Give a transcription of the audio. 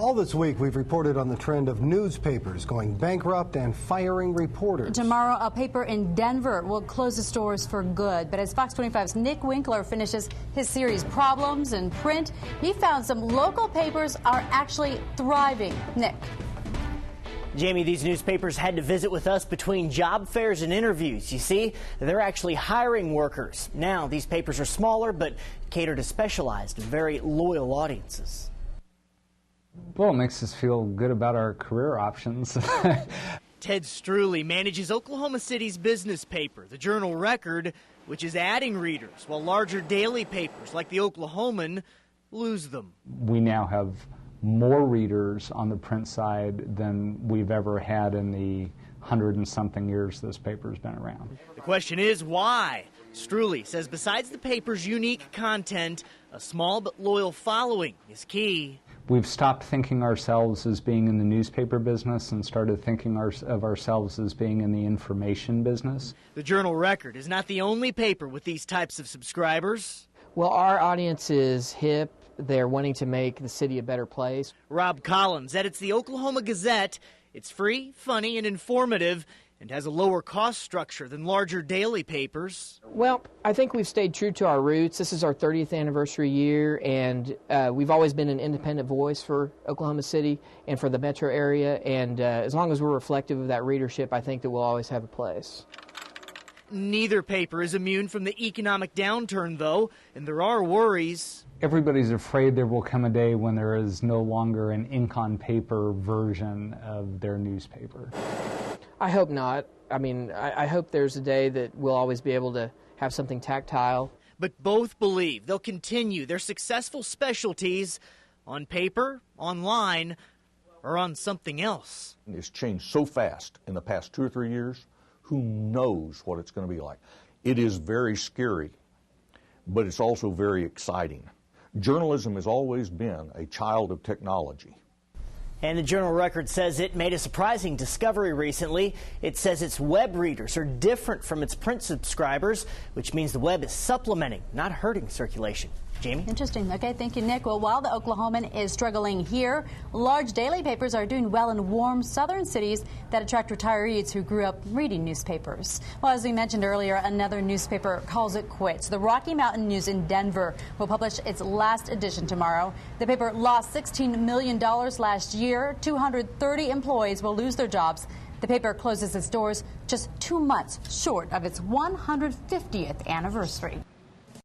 All this week, we've reported on the trend of newspapers going bankrupt and firing reporters. Tomorrow, a paper in Denver will close its doors for good. But as Fox 25's Nick Winkler finishes his series Problems in Print, he found some local papers are actually thriving. Nick. Jamie, these newspapers had to visit with us between job fairs and interviews. You see, they're actually hiring workers. Now, these papers are smaller, but cater to specialized and very loyal audiences. Well, it makes us feel good about our career options. Ted Struley manages Oklahoma City's business paper, the Journal Record, which is adding readers, while larger daily papers like the Oklahoman lose them. We now have more readers on the print side than we've ever had in the 100-and-something years this paper's been around. The question is why? Struley says besides the paper's unique content, a small but loyal following is key. We've stopped thinking ourselves as being in the newspaper business and started thinking of ourselves as being in the information business. The Journal Record is not the only paper with these types of subscribers. Well, our audience is hip. They're wanting to make the city a better place. Rob Collins edits the Oklahoma Gazette. It's free, funny, and informative, and has a lower cost structure than larger daily papers. Well, I think we've stayed true to our roots. This is our 30th anniversary year, and we've always been an independent voice for Oklahoma City and for the metro area, and as long as we're reflective of that readership, I think that we'll always have a place. Neither paper is immune from the economic downturn, though, and there are worries. Everybody's afraid there will come a day when there is no longer an ink-on-paper version of their newspaper. I hope not. I mean, I hope there's a day that we'll always be able to have something tactile. But both believe they'll continue their successful specialties on paper, online, or on something else. It's changed so fast in the past 2 or 3 years. Who knows what it's going to be like? It is very scary, but it's also very exciting. Journalism has always been a child of technology. And the Journal Record says it made a surprising discovery recently. It says its web readers are different from its print subscribers, which means the web is supplementing, not hurting circulation. Jamie? Interesting. Okay, thank you, Nick. Well, while the Oklahoman is struggling here, large daily papers are doing well in warm southern cities that attract retirees who grew up reading newspapers. Well, as we mentioned earlier, another newspaper calls it quits. The Rocky Mountain News in Denver will publish its last edition tomorrow. The paper lost $16 million last year. 230 employees will lose their jobs. The paper closes its doors just 2 months short of its 150th anniversary.